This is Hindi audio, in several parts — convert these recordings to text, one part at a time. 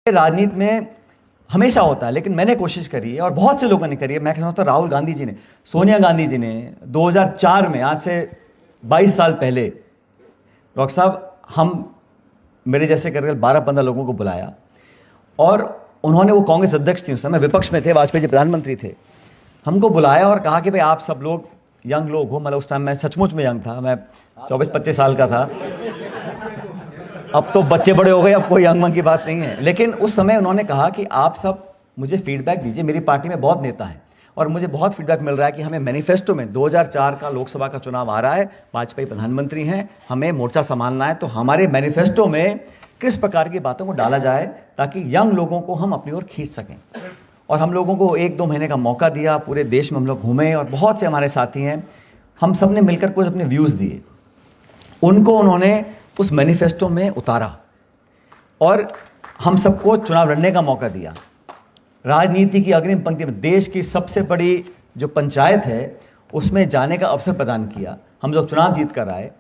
राजनीति में हमेशा होता है, लेकिन मैंने कोशिश करी है और बहुत से लोगों ने करी है। मैं कहता हूँ राहुल गांधी जी ने, सोनिया गांधी जी ने 2004 में, आज से 22 साल पहले, डॉक्टर साहब, हम मेरे जैसे करके 12-15 लोगों को बुलाया और उन्होंने, वो कांग्रेस अध्यक्ष थी उस समय, विपक्ष में थे, वाजपेयी जी प्रधानमंत्री थे, हमको बुलाया और कहा कि भाई आप सब लोग यंग लोग हो। मतलब उस टाइम मैं सचमुच में यंग था, मैं 24-25 साल का था। अब तो बच्चे बड़े हो गए, अब कोई यंग मंग की बात नहीं है। लेकिन उस समय उन्होंने कहा कि आप सब मुझे फीडबैक दीजिए, मेरी पार्टी में बहुत नेता हैं और मुझे बहुत फीडबैक मिल रहा है कि हमें मैनिफेस्टो में 2004 का लोकसभा का चुनाव आ रहा है, वाजपेयी प्रधानमंत्री हैं, हमें मोर्चा संभालना है, तो हमारे मैनिफेस्टो में किस प्रकार की बातों को डाला जाए ताकि यंग लोगों को हम अपनी ओर खींच सकें। और हम लोगों को 1-2 महीने का मौका दिया, पूरे देश में हम लोग घूमे और बहुत से हमारे साथी हैं, हम सब ने मिलकर कुछ अपने व्यूज़ दिए, उनको उन्होंने उस मैनिफेस्टो में उतारा और हम सबको चुनाव लड़ने का मौका दिया। राजनीति की अग्रिम पंक्ति में, देश की सबसे बड़ी जो पंचायत है उसमें जाने का अवसर प्रदान किया, हम लोग चुनाव जीत कर आए।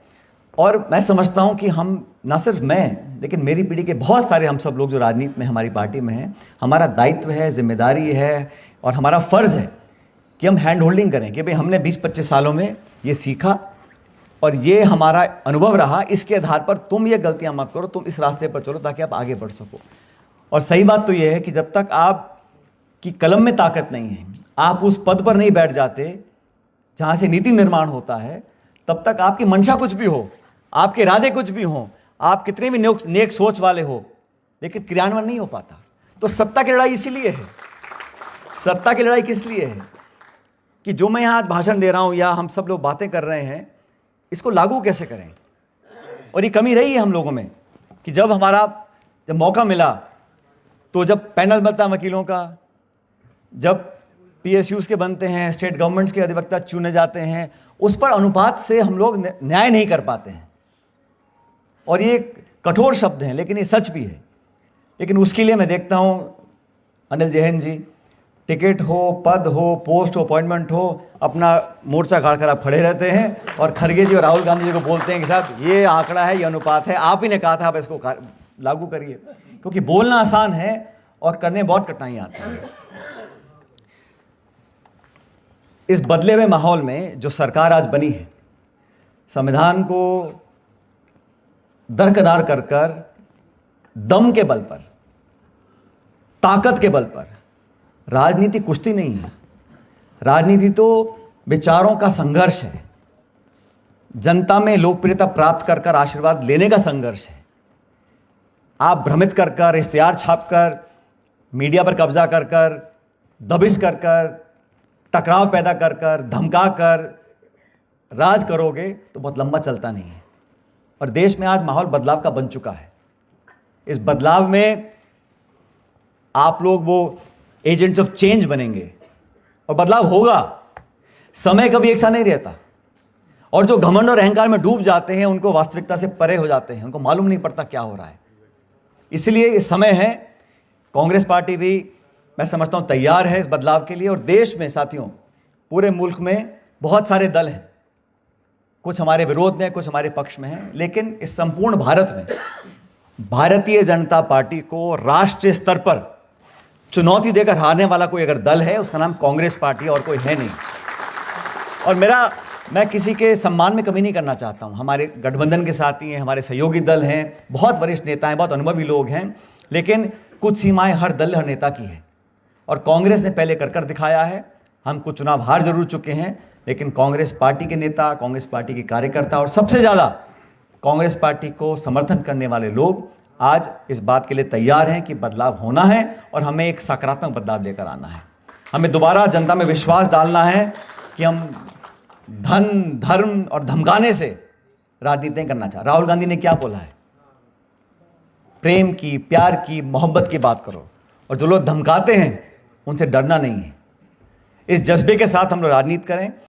और मैं समझता हूं कि हम, ना सिर्फ मैं, लेकिन मेरी पीढ़ी के बहुत सारे हम सब लोग जो राजनीति में हमारी पार्टी में हैं, हमारा दायित्व है, जिम्मेदारी है और हमारा फ़र्ज़ है कि हम हैंड होल्डिंग करें कि भाई हमने 20-25 सालों में ये सीखा और ये हमारा अनुभव रहा, इसके आधार पर तुम ये गलतियां मत करो, तुम इस रास्ते पर चलो ताकि आप आगे बढ़ सको। और सही बात तो ये है कि जब तक आपकी कलम में ताकत नहीं है, आप उस पद पर नहीं बैठ जाते जहां से नीति निर्माण होता है, तब तक आपकी मंशा कुछ भी हो, आपके इरादे कुछ भी हो, आप कितने भी नेक सोच वाले हो, लेकिन क्रियान्वयन नहीं हो पाता। तो सत्ता की लड़ाई इसीलिए है। सत्ता की लड़ाई किस लिए है कि जो मैं यहां आज भाषण दे रहा हूं या हम सब लोग बातें कर रहे हैं, इसको लागू कैसे करें। और ये कमी रही है हम लोगों में कि जब मौका मिला, तो जब पैनल बनता है वकीलों का, जब पीएसयूज के बनते हैं, स्टेट गवर्नमेंट्स के अधिवक्ता चुने जाते हैं, उस पर अनुपात से हम लोग न्याय नहीं कर पाते हैं। और ये कठोर शब्द हैं, लेकिन ये सच भी है। लेकिन उसके लिए मैं देखता हूं अनिल जैन जी, टिकट हो, पद हो, पोस्ट हो, अपॉइंटमेंट हो, अपना मोर्चा गाड़ कर आप खड़े रहते हैं और खड़गे जी और राहुल गांधी जी को बोलते हैं कि साहब ये आंकड़ा है, ये अनुपात है, आप ही ने कहा था, आप इसको लागू करिए। क्योंकि बोलना आसान है और करने बहुत कठिनाई आती है। इस बदले हुए माहौल में जो सरकार आज बनी है, संविधान को दरकिनार कर कर, दम के बल पर, ताकत के बल पर, राजनीति कुश्ती नहीं है, राजनीति तो विचारों का संघर्ष है, जनता में लोकप्रियता प्राप्त कर कर आशीर्वाद लेने का संघर्ष है। आप भ्रमित कर कर, इश्तिहार छाप कर, मीडिया पर कब्जा कर कर, दबिश कर कर, टकराव पैदा कर कर, धमका कर राज करोगे तो बहुत लंबा चलता नहीं है। और देश में आज माहौल बदलाव का बन चुका है। इस बदलाव में आप लोग वो एजेंट्स ऑफ चेंज बनेंगे और बदलाव होगा। समय कभी एक सा नहीं रहता और जो घमंड और अहंकार में डूब जाते हैं उनको वास्तविकता से परे हो जाते हैं, उनको मालूम नहीं पड़ता क्या हो रहा है। इसलिए ये समय है, कांग्रेस पार्टी भी मैं समझता हूं तैयार है इस बदलाव के लिए। और देश में साथियों, पूरे मुल्क में बहुत सारे दल हैं, कुछ हमारे विरोध में, कुछ हमारे पक्ष में हैं, लेकिन इस संपूर्ण भारत में भारतीय जनता पार्टी को राष्ट्रीय स्तर पर चुनौती देकर हारने वाला कोई अगर दल है, उसका नाम कांग्रेस पार्टी, और कोई है नहीं। और मैं किसी के सम्मान में कमी नहीं करना चाहता हूं। हमारे गठबंधन के साथी हैं, हमारे सहयोगी दल हैं, बहुत वरिष्ठ नेता हैं, बहुत अनुभवी लोग हैं, लेकिन कुछ सीमाएं हर दल, हर नेता की है। और कांग्रेस ने पहले कर दिखाया है। हम कुछ चुनाव हार जरूर चुके हैं, लेकिन कांग्रेस पार्टी के नेता, कांग्रेस पार्टी के कार्यकर्ता और सबसे ज़्यादा कांग्रेस पार्टी को समर्थन करने वाले लोग आज इस बात के लिए तैयार हैं कि बदलाव होना है और हमें एक सकारात्मक बदलाव लेकर आना है। हमें दोबारा जनता में विश्वास डालना है कि हम धन, धर्म और धमकाने से राजनीति नहीं करना चाहते। राहुल गांधी ने क्या बोला है? प्रेम की, प्यार की, मोहब्बत की बात करो। और जो लोग धमकाते हैं उनसे डरना नहीं है। इस जज्बे के साथ हम लोग राजनीति करें।